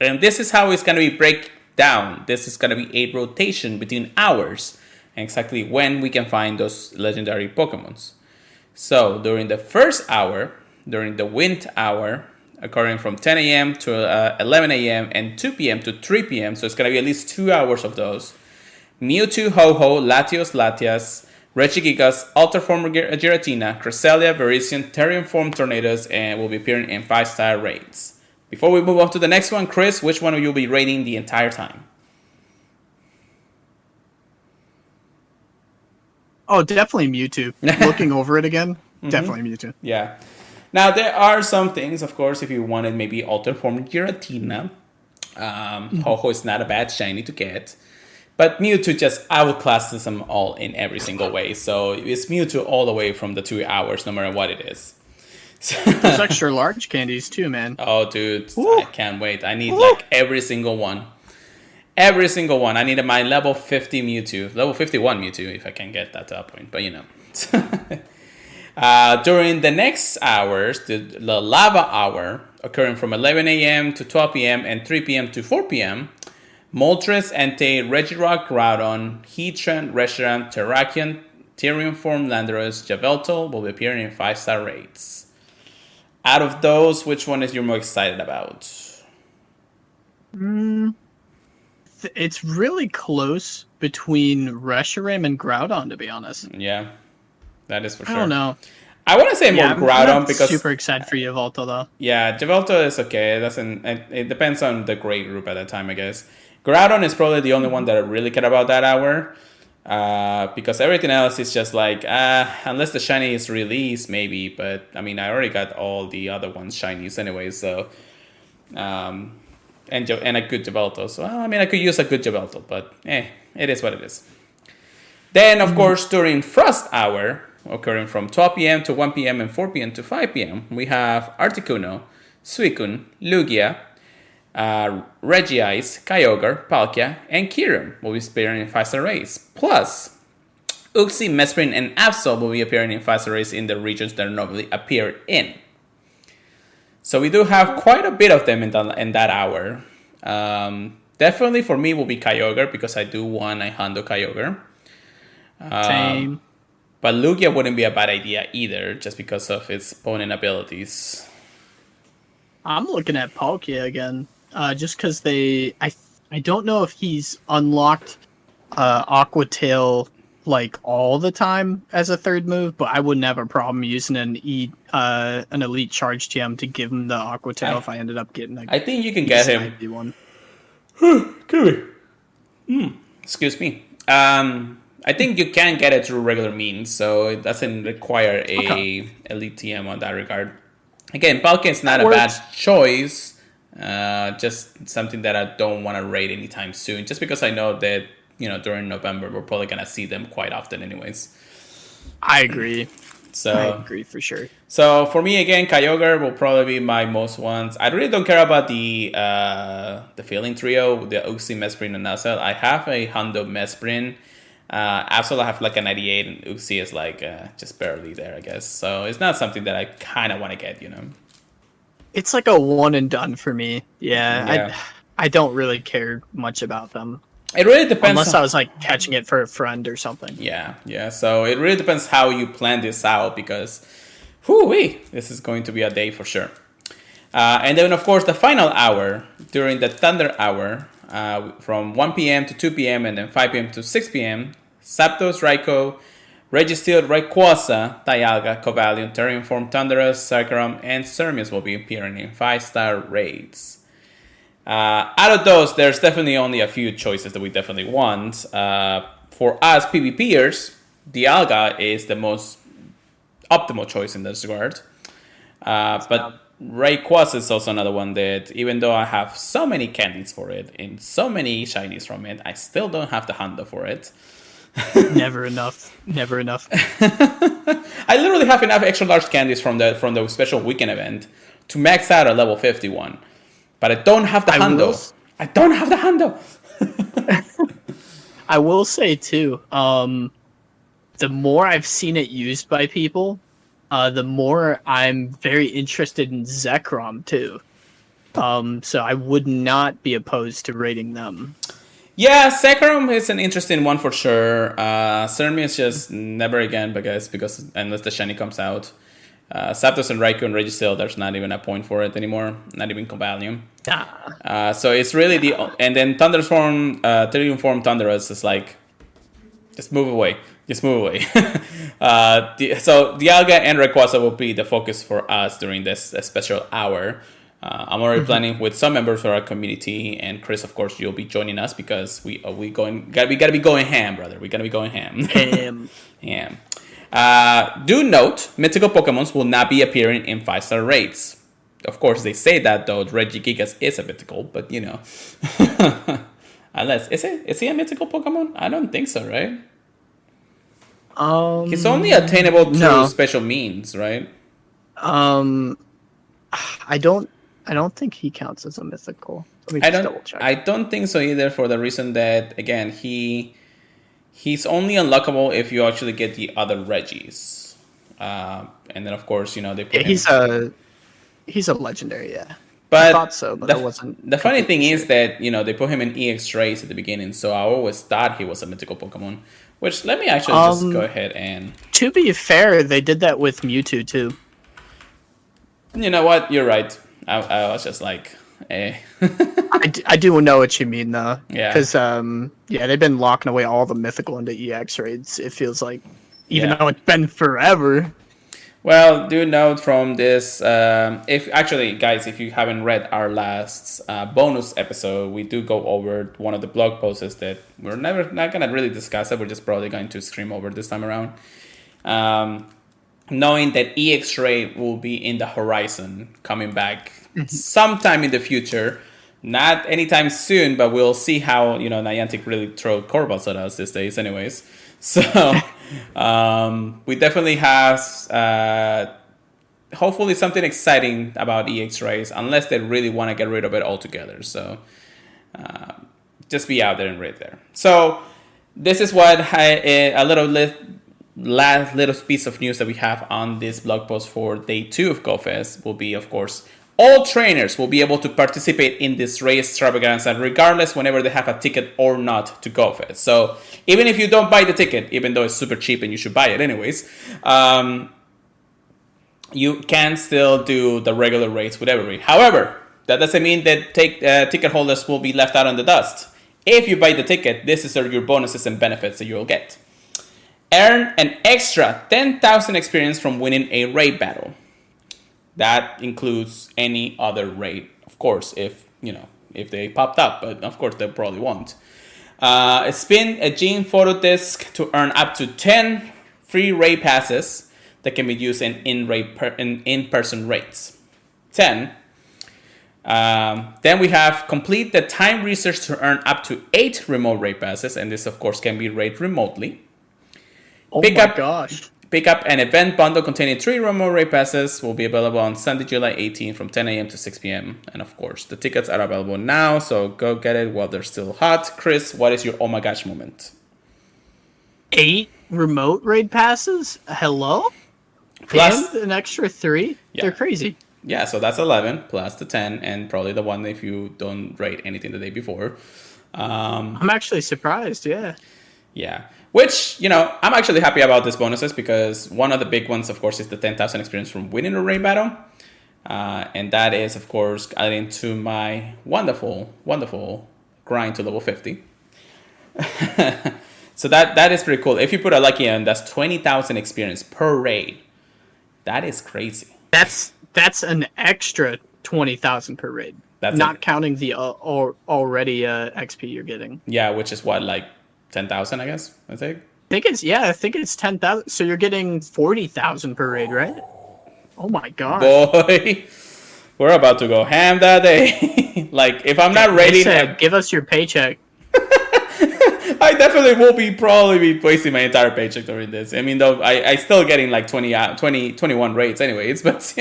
And this is how it's going to be break down. This is going to be a rotation between hours. exactly when we can find those legendary Pokemons. So during the first hour, during the wind hour, occurring from 10 a.m. to 11 a.m. and 2 p.m. to 3 p.m., so it's going to be at least 2 hours of those. Mewtwo, Ho-Ho, Latios, Latias, Regigigas, Alterform Giratina, Cresselia, Verisian, Therian Form Tornadoes, and will be appearing in 5-star raids. Before we move on to the next one, Chris, which one will you be rating the entire time? Oh, definitely Mewtwo. Looking over it again, definitely Mewtwo. Yeah. Now, there are some things, of course, if you wanted maybe Alterform Giratina. Ho-Ho is not a bad shiny to get. But Mewtwo just outclasses them all in every single way. So it's Mewtwo all the way from the 2 hours, no matter what it is. There's extra large candies too, man. Oh, dude, Ooh. I can't wait. I need like every single one. Every single one. I need my level 50 Mewtwo. Level 51 Mewtwo, if I can get that to that point. But, you know. During the next hours, the lava hour, occurring from 11 a.m. to 12 p.m. and 3 p.m. to 4 p.m., Moltres, Entei, Regirock, Groudon, Heatran, Reshiram, Terrakion, Therian Form, Landorus, Yveltal will be appearing in 5-star raids. Out of those, which one is you more excited about? It's really close between Reshiram and Groudon, to be honest. Yeah, that is for sure. I don't know. I want to say more Groudon I'm not because super excited for Yveltal though. yeah, Yveltal is okay. It depends on the grade group at that time, I guess. Groudon is probably the only one that I really care about that hour. Because everything else is just like, unless the shiny is released, maybe. But, I mean, I already got all the other ones shinies anyway, so... and a good Yveltal. So, I mean, I could use a good Yveltal, but, it is what it is. Then, of course, during Frost Hour, occurring from 12 p.m. to 1 p.m. and 4 p.m. to 5 p.m., we have Articuno, Suicune, Lugia, Regice, Kyogre, Palkia, and Kyurem will be appearing in 5-star raids. Plus, Uxie, Mesprin, and Absol will be appearing in 5-star raids in the regions that normally appear in. So we do have quite a bit of them in that hour. Definitely for me will be Kyogre because I do want a Hondo Kyogre. Same. But Lugia wouldn't be a bad idea either, just because of its opponent abilities. I'm looking at Palkia again, just because I don't know if he's unlocked Aqua Tail like all the time as a third move, but I wouldn't have a problem using an elite charge TM to give him the Aqua Tail if I ended up getting I think you can get him. One. Excuse me. I think you can get it through regular means, so it doesn't require a elite TM on that regard. Again, Palkia is not a bad choice. Just something that I don't want to rate anytime soon. Just because I know that, during November, we're probably going to see them quite often anyways. I agree. So I agree for sure. So for me, again, Kyogre will probably be my most ones. I really don't care about the Failing Trio, the Uxie, Mesprin, and Absol. I have a Hondo Mesprin. Absol I have like a 98, and Uxie is like just barely there, I guess. So it's not something that I kind of want to get, It's like a one and done for me. Yeah. I don't really care much about them. It really depends. Unless I was like catching it for a friend or something. Yeah. So it really depends how you plan this out because, this is going to be a day for sure. And then, of course, the final hour, during the Thunder Hour, from 1 p.m. to 2 p.m. and then 5 p.m. to 6 p.m., Zapdos, Raikou, Registeel, Rayquaza, Dialga, Covalion, Therian Form, Thundurus, Sarkaram, and Xerneas will be appearing in 5-star raids. Out of those, there's definitely only a few choices that we definitely want. For us PvPers, Dialga is the most optimal choice in this regard. But Rayquaza is also another one that, even though I have so many candies for it and so many shinies from it, I still don't have the Hondo for it. Never enough. I literally have enough extra large candies from the special weekend event to max out at level 51. But I don't have the Hondo. I don't have the Hondo. I will say too, the more I've seen it used by people, the more I'm very interested in Zekrom too. So I would not be opposed to rating them. Yeah, Sekrom is an interesting one for sure. Cermi is just never again because unless the shiny comes out. Zapdos and Raikou and Registeel, there's not even a point for it anymore. Not even Cobalium. So it's really and then Thunderstorm, Trillium Form Thunderous is like, just move away. Just move away. So Dialga and Rayquaza will be the focus for us during this special hour. I'm already planning with some members of our community, and Chris, of course, you'll be joining us because we gotta be going ham, brother. We gotta be going ham. Ham. Do note, mythical Pokemons will not be appearing in 5-star raids. Of course, they say that though. Regigigas is a mythical, but you know, unless is he a mythical Pokemon? I don't think so, right? He's only attainable through special means, right? I don't think he counts as a mythical. Let me just double check. I don't think so either, for the reason that again he's only unlockable if you actually get the other Reggies, and then of course they put him. He's a legendary, yeah. But I thought so, but I wasn't. The funny thing is that they put him in EX race at the beginning, so I always thought he was a mythical Pokemon. Which let me actually just go ahead and. To be fair, they did that with Mewtwo too. You know what? You're right. I was just like, eh. I do know what you mean though. Yeah. Because they've been locking away all the mythical into EX raids. It feels like, even though it's been forever. Well, do note from this, if you haven't read our last bonus episode, we do go over one of the blog posts that we're not gonna really discuss it. We're just probably going to scream over this time around. Knowing that EX Raid will be in the horizon, coming back sometime in the future. Not anytime soon, but we'll see how, Niantic really throw curveballs at us these days anyways. So, we definitely have, hopefully something exciting about EX Rays, unless they really want to get rid of it altogether. So, just be out there and read there. So, this is what last little piece of news that we have on this blog post for day 2 of GoFest will be, of course, all trainers will be able to participate in this race extravaganza regardless whenever they have a ticket or not to GoFest. So even if you don't buy the ticket, even though it's super cheap and you should buy it anyways, you can still do the regular race with every raid. However, that doesn't mean that ticket holders will be left out in the dust. If you buy the ticket, this is your bonuses and benefits that you'll get. Earn an extra 10,000 experience from winning a raid battle. That includes any other raid, of course, if they popped up, but of course they probably won't. Spin a Gene photo disc to earn up to 10 free raid passes that can be used in in-person raids. 10. Then we have complete the time research to earn up to 8 remote raid passes, and this of course can be raid remotely. Oh my gosh. Pick up an event bundle containing 3 remote raid passes. Will be available on Sunday, July 18 from 10 a.m. to 6 p.m. And of course, the tickets are available now, so go get it while they're still hot. Chris, what is your oh my gosh moment? 8 remote raid passes? Hello? Plus and an extra 3? Yeah. They're crazy. Yeah, so that's 11 plus the 10 and probably the 1 if you don't raid anything the day before. I'm actually surprised, yeah. Yeah. Which, I'm actually happy about these bonuses because one of the big ones, of course, is the 10,000 experience from winning a raid battle. And that is, of course, adding to my wonderful, wonderful grind to level 50. So that is pretty cool. If you put a lucky in, that's 20,000 experience per raid. That is crazy. That's an extra 20,000 per raid. That's not counting the already XP you're getting. Yeah, which is what, like 10,000, I guess, I think it's 10,000. So you're getting 40,000 per raid, right? Oh my god. Boy, we're about to go ham that day. Like, if I'm not raiding... give us your paycheck. I definitely will probably be wasting my entire paycheck during this. I mean, though, I still getting like 21 raids anyways, but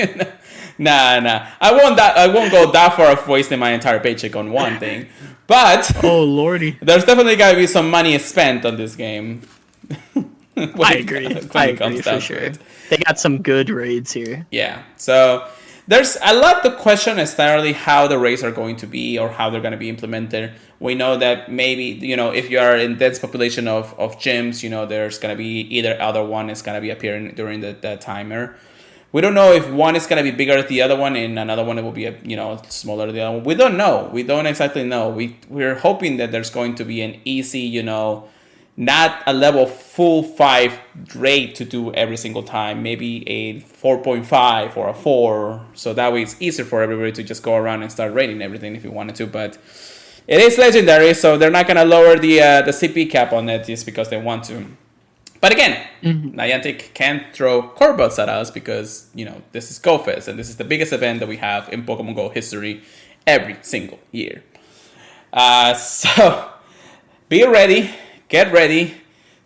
nah. I won't go that far of wasting my entire paycheck on one thing. But oh lordy, there's definitely got to be some money spent on this game. I agree for sure. They got some good raids here. Yeah. So there's a lot to question entirely how the raids are going to be or how they're going to be implemented. We know that maybe, if you are in dense population of gyms, there's going to be either other one is going to be appearing during the timer. We don't know if one is going to be bigger than the other one and another one will be, smaller than the other one. We don't know. We don't exactly know. We're hoping that there's going to be an easy, not a level full 5 raid to do every single time. Maybe a 4.5 or a 4. So that way it's easier for everybody to just go around and start raiding everything if you wanted to. But it is legendary, so they're not going to lower the CP cap on it just because they want to. But again, Niantic can't throw curveballs at us because, this is GoFest, and this is the biggest event that we have in Pokemon Go history every single year. So, be ready, get ready.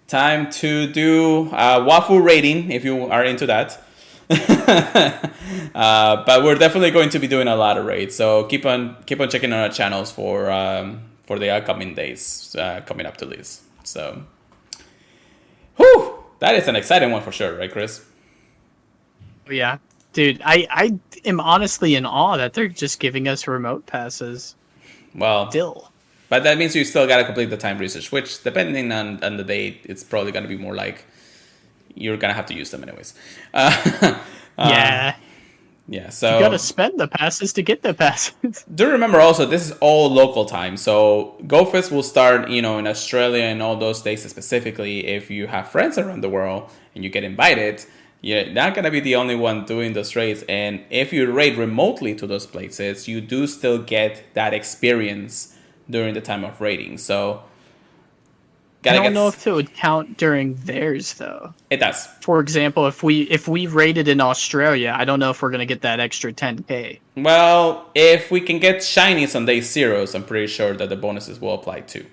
Time to do Wafu rating if you are into that. But we're definitely going to be doing a lot of raids, so keep on checking on our channels for the upcoming days coming up to this. So. Whew, that is an exciting one for sure, right, Chris? Yeah, dude, I am honestly in awe that they're just giving us remote passes. Well, Still. But that means you still got to complete the time research, which, depending on the date, it's probably going to be more like you're going to have to use them anyways. Yeah. Yeah, so you gotta spend the passes to get the passes. Do remember also, this is all local time. So GoFest will start, in Australia and all those states specifically. If you have friends around the world and you get invited, you're not going to be the only one doing those raids. And if you raid remotely to those places, you do still get that experience during the time of raiding. So I don't know if it would count during theirs, though. It does. For example, if we raided in Australia, I don't know if we're going to get that extra 10K. Well, if we can get shinies on day 0s, I'm pretty sure that the bonuses will apply too.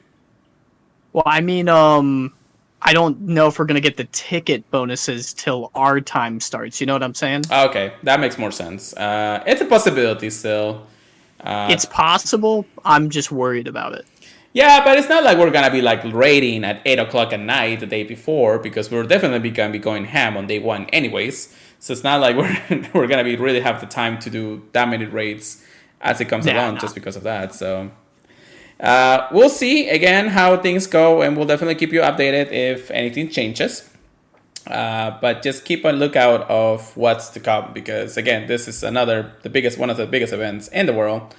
Well, I mean, I don't know if we're going to get the ticket bonuses till our time starts. You know what I'm saying? Okay, that makes more sense. It's a possibility still. It's possible. I'm just worried about it. Yeah, but it's not like we're going to be like raiding at 8 o'clock at night the day before, because we're definitely going to be going ham on day 1 anyways. So it's not like we're going to be really have the time to do that many raids as it comes along just because of that. So we'll see again how things go, and we'll definitely keep you updated if anything changes. But just keep a lookout of what's to come, because again, this is one of the biggest events in the world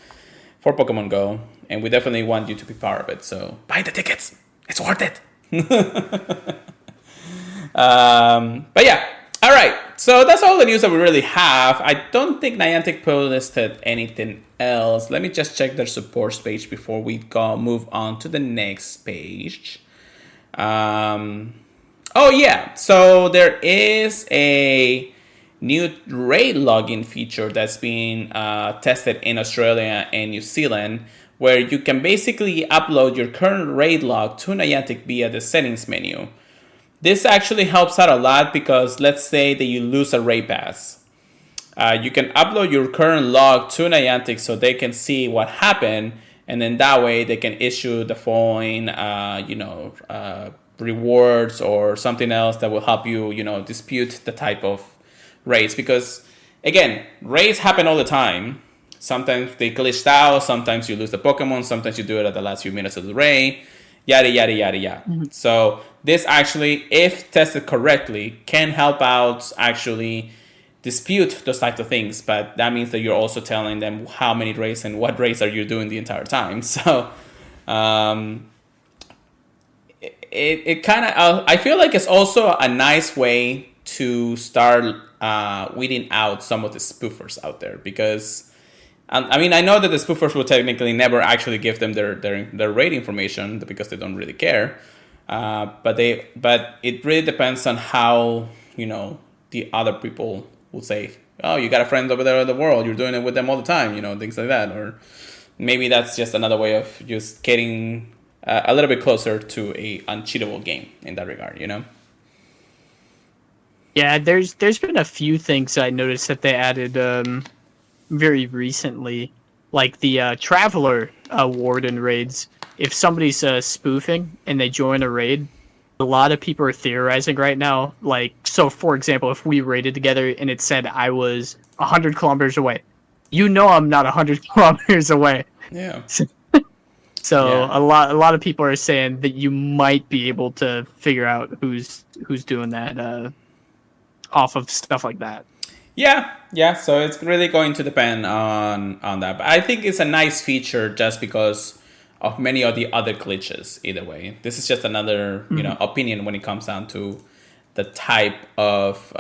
for Pokemon Go, and we definitely want you to be part of it. So buy the tickets; it's worth it. But yeah, all right. So that's all the news that we really have. I don't think Niantic posted anything else. Let me just check their support page before we move on to the next page. Oh yeah, so there is a new raid login feature that's being tested in Australia and New Zealand, where you can basically upload your current raid log to Niantic via the settings menu. This actually helps out a lot because let's say that you lose a raid pass. You can upload your current log to Niantic so they can see what happened, and then that way they can issue the following, rewards or something else that will help you, dispute the type of raids. Because again, raids happen all the time. Sometimes they glitched out, sometimes you lose the Pokemon, sometimes you do it at the last few minutes of the raid, yada yada yada yada. Mm-hmm. So this actually, if tested correctly, can help out actually dispute those types of things. But that means that you're also telling them how many raids and what raids are you doing the entire time. So it kind of, I feel like it's also a nice way to start weeding out some of the spoofers out there, because I mean, I know that the spoofers will technically never actually give them their raid information because they don't really care, but it really depends on how the other people will say, oh, you got a friend over there in the world, you're doing it with them all the time, things like that. Or maybe that's just another way of just getting a little bit closer to a uncheatable game in that regard, Yeah, there's been a few things I noticed that they added very recently, like the Traveler Warden raids. If somebody's spoofing and they join a raid, a lot of people are theorizing right now. Like, so for example, if we raided together and it said I was 100 kilometers away, I'm not 100 kilometers away. Yeah. So Yeah. a lot of people are saying that you might be able to figure out who's doing that off of stuff like that. Yeah, yeah. So it's really going to depend on that. But I think it's a nice feature just because of many of the other glitches. Either way, this is just another opinion when it comes down to the type of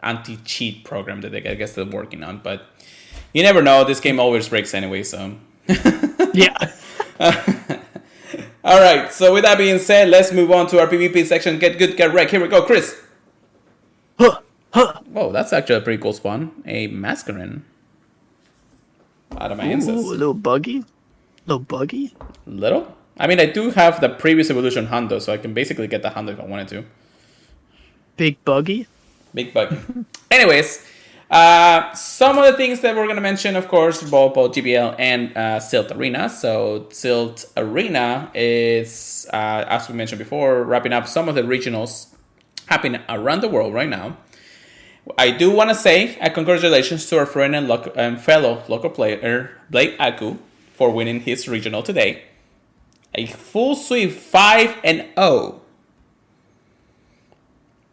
anti-cheat program that I guess they're working on. But you never know. This game always breaks anyway. So Yeah. all right. So with that being said, let's move on to our PvP section. Get good, get wrecked. Here we go, Chris. Whoa, that's actually a pretty cool spawn. A mascarin. Out of my Ooh, a ancestors. little buggy. Little? I mean, I do have the previous evolution Hundo, so I can basically get the Hundo if I wanted to. Big buggy. Big bug. Anyways, some of the things that we're going to mention, of course, both GBL and Silt Arena. So Silt Arena is, as we mentioned before, wrapping up some of the regionals happening around the world right now. I do want to say a congratulations to our friend and fellow local player, Blake Aku, for winning his regional today. A full sweep 5-0.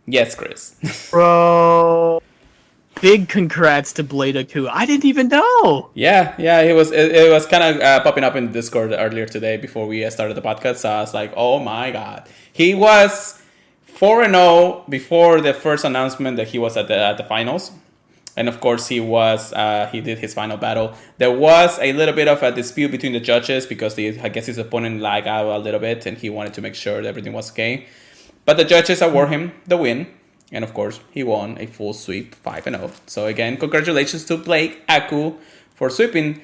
Yes, Chris. Bro. Big congrats to Blade Aku. I didn't even know. Yeah, it was kind of popping up in Discord earlier today before we started the podcast. So I was like, oh my god. He was 4-0 before the first announcement that he was at the finals. And of course, he did his final battle. There was a little bit of a dispute between the judges because I guess his opponent lagged out a little bit and he wanted to make sure that everything was okay. But the judges award him the win. And of course, he won a full sweep 5-0. So again, congratulations to Blake Aku for sweeping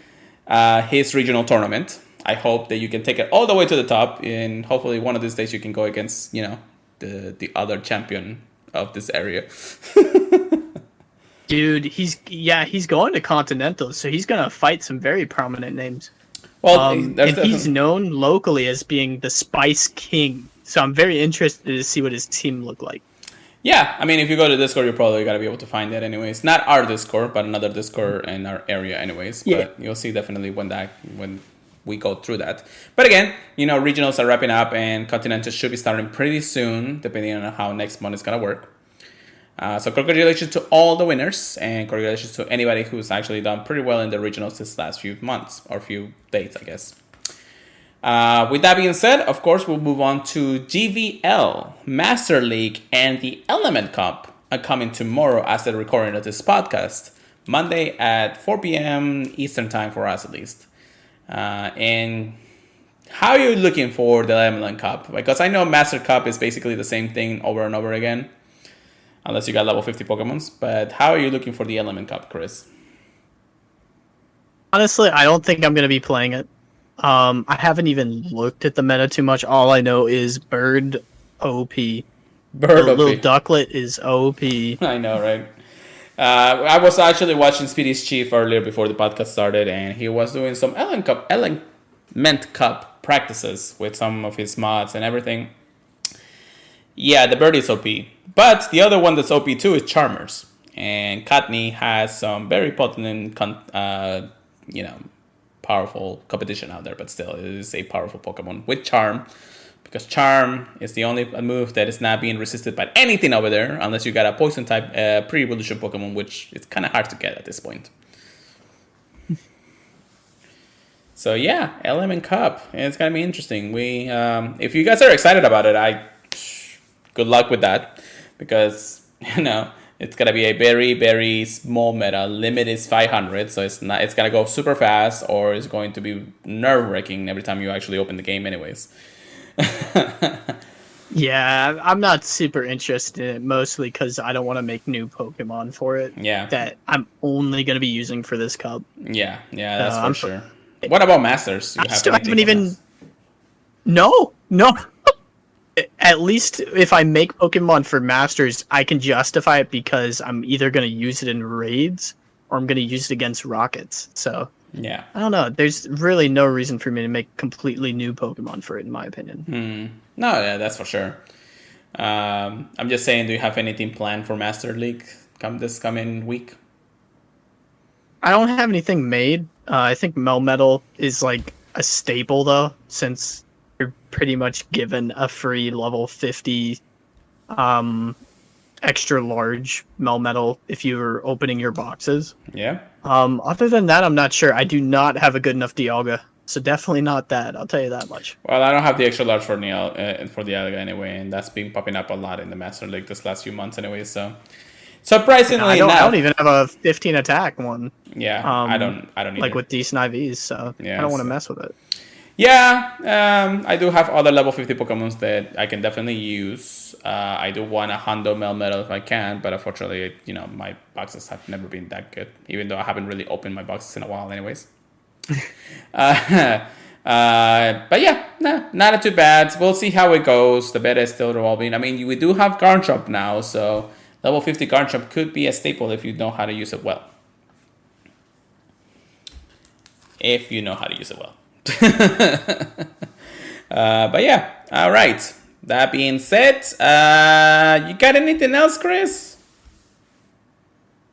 his regional tournament. I hope that you can take it all the way to the top. And hopefully one of these days you can go against, the other champion of this area. Dude, he's going to Continental, so he's gonna fight some very prominent names. Well, And he's known locally as being the Spice King. So I'm very interested to see what his team look like. Yeah, I mean, if you go to Discord, you're probably gonna be able to find that anyways. Not our Discord, but another Discord in our area anyways. Yeah. But you'll see definitely when we go through that. But again, regionals are wrapping up and Continental should be starting pretty soon, depending on how next month is gonna work. So congratulations to all the winners and congratulations to anybody who's actually done pretty well in the regionals this last few months or few days, I guess. With that being said, of course, we'll move on to GVL, Master League, and the Element Cup are coming tomorrow as the recording of this podcast, Monday at 4 p.m. Eastern time for us at least. And how are you looking for the Element Cup? Because I know Master Cup is basically the same thing over and over again, unless you got level 50 Pokemons. But how are you looking for the Element Cup, Chris? Honestly, I don't think I'm going to be playing it. I haven't even looked at the meta too much. All I know is Bird OP. Little Ducklet is OP. I know, right? I was actually watching Speedy's Chief earlier before the podcast started, and he was doing some Element Cup practices with some of his mods and everything. Yeah, the Bird is OP. But the other one that's OP too is Charmers. And Katni has some very potent, powerful competition out there, but still, it is a powerful Pokemon with Charm. Because Charm is the only move that is not being resisted by anything over there, unless you got a Poison type pre-evolution Pokemon, which is kind of hard to get at this point. So yeah, Element Cup. It's gonna be interesting. We, if you guys are excited about it, good luck with that, because it's gonna be a very, very small meta. Limit is 500, so it's gonna go super fast, or it's going to be nerve-wracking every time you actually open the game, anyways. Yeah, I'm not super interested in it, mostly because I don't want to make new Pokemon for it. Yeah. That I'm only going to be using for this cup. Yeah, that's for sure. What about Masters? I haven't even... No. At least if I make Pokemon for Masters, I can justify it because I'm either going to use it in raids or I'm going to use it against Rockets. So Yeah. I don't know. There's really no reason for me to make completely new Pokemon for it, in my opinion. No, yeah, that's for sure. I'm just saying, do you have anything planned for Master League this coming week? I don't have anything made. I think Melmetal is like a staple though, since you're pretty much given a free level 50 um, extra large Melmetal if you're opening your boxes. Yeah. Other than that, I'm not sure. I do not have a good enough Dialga, so definitely not that. I'll tell you that much. Well, I don't have the extra large for the Alga anyway, and that's been popping up a lot in the Master League this last few months anyway. So surprisingly I enough, don't even have a 15 attack one. yeah, I don't either. Like with decent IVs, so Yeah, I don't want to so- mess with it. Yeah, I do have other level 50 Pokemons that I can definitely use. I do want a Hondo Melmetal if I can, but unfortunately, my boxes have never been that good, even though I haven't really opened my boxes in a while anyways. But yeah, not too bad. We'll see how it goes. The beta is still evolving. I mean, we do have Garchomp now, so level 50 Garchomp could be a staple if you know how to use it well. If you know how to use it well. But yeah, all right. That being said, you got anything else, Chris?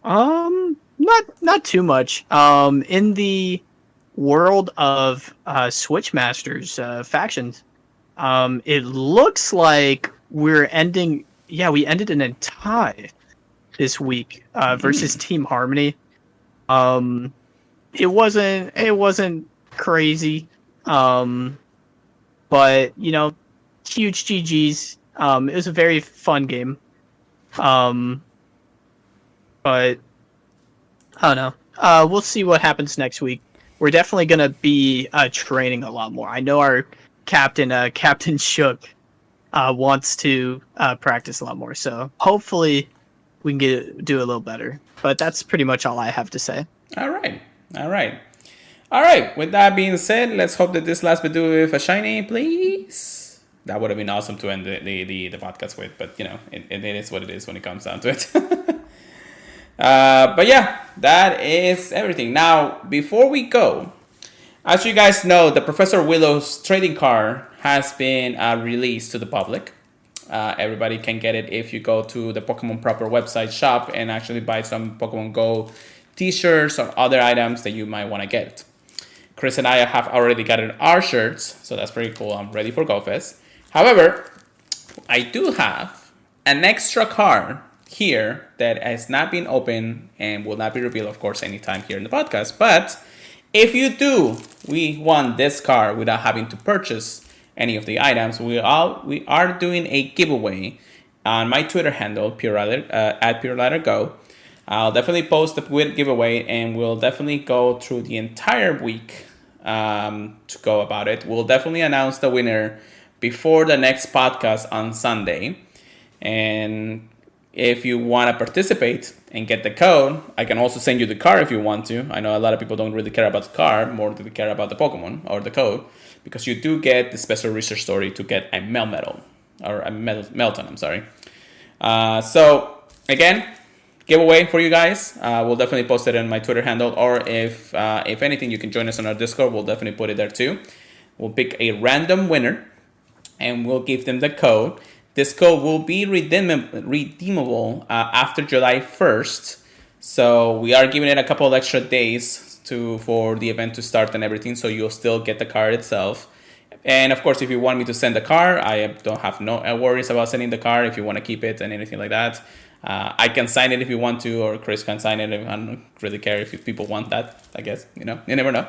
Not too much. In the world of Switchmasters factions, it looks like we're ending. Yeah, we ended in a tie this week versus Team Harmony. It wasn't crazy, but huge GGs. It was a very fun game. But I don't know. We'll see what happens next week. We're definitely gonna be training a lot more. I know our captain, Captain Shook, wants to practice a lot more. So hopefully we can do a little better. But that's pretty much all I have to say. All right. With that being said, let's hope that this last video with a shiny, please. That would have been awesome to end the podcast with, but it is what it is when it comes down to it. But yeah, that is everything. Now, before we go, as you guys know, the Professor Willow's trading card has been released to the public. Everybody can get it if you go to the Pokemon Proper website shop and actually buy some Pokemon Go t-shirts or other items that you might want to get. Chris and I have already gotten our shirts, so that's pretty cool. I'm ready for GoFest. However, I do have an extra card here that has not been opened and will not be revealed, of course, anytime here in the podcast. But if you we want this card without having to purchase any of the items, we are doing a giveaway on my Twitter handle, at PureLetterGo. I'll definitely post the giveaway, and we'll definitely go through the entire week to go about it. We'll definitely announce the winner before the next podcast on Sunday. And if you want to participate and get the code, I can also send you the card if you want to. I know a lot of people don't really care about the card, more than they care about the Pokemon or the code, because you do get the special research story to get a Melmetal, or a Melton, I'm sorry. So, again, giveaway for you guys. We'll definitely post it on my Twitter handle, or if anything, you can join us on our Discord. We'll definitely put it there too. We'll pick a random winner, and we'll give them the code. This code will be redeemable after July 1st. So we are giving it a couple of extra days for the event to start and everything. So you'll still get the card itself. And of course, if you want me to send the card, I don't have no worries about sending the card. If you want to keep it and anything like that, I can sign it if you want to, or Chris can sign it. I don't really care if people want that. I guess you never know.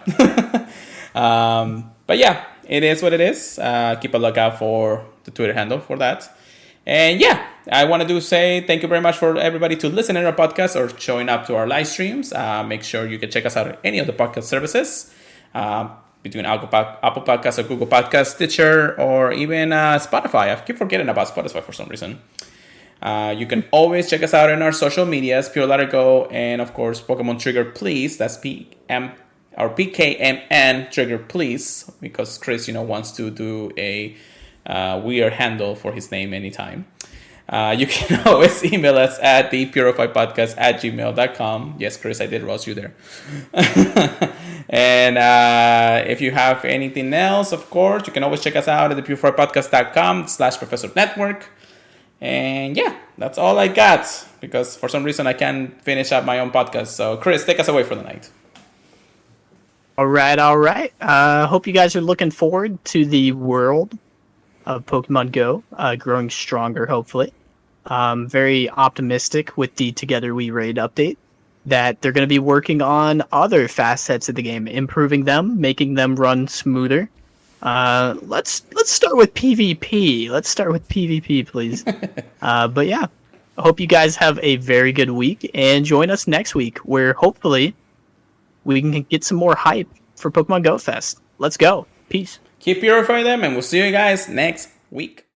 But yeah, it is what it is. Keep a lookout for the Twitter handle for that. And yeah, I want to say thank you very much for everybody to listen to our podcast or showing up to our live streams. Make sure you can check us out on any of the podcast services, between Apple Podcasts or Google Podcasts, Stitcher, or even Spotify. I keep forgetting about Spotify for some reason. You can always check us out on our social medias, Pure Letter Go, and of course Pokemon Trigger Please. That's PKMN Trigger Please, because Chris wants to do a weird handle for his name anytime. You can always email us at the purifiedpodcast@gmail.com. Yes, Chris, I did roast you there. And if you have anything else, of course, you can always check us out at the purifiedpodcast.com/Professor Network. And yeah, that's all I got, because for some reason I can't finish up my own podcast. So Chris, take us away for the night. All right. Hope you guys are looking forward to the world of Pokemon Go, growing stronger, hopefully. Very optimistic with the Together We Raid update that they're going to be working on other facets of the game, improving them, making them run smoother. Let's start with PvP. Let's start with PvP, please. But yeah, I hope you guys have a very good week, and join us next week where hopefully we can get some more hype for Pokemon Go Fest. Let's go. Peace. Keep purifying them, and we'll see you guys next week.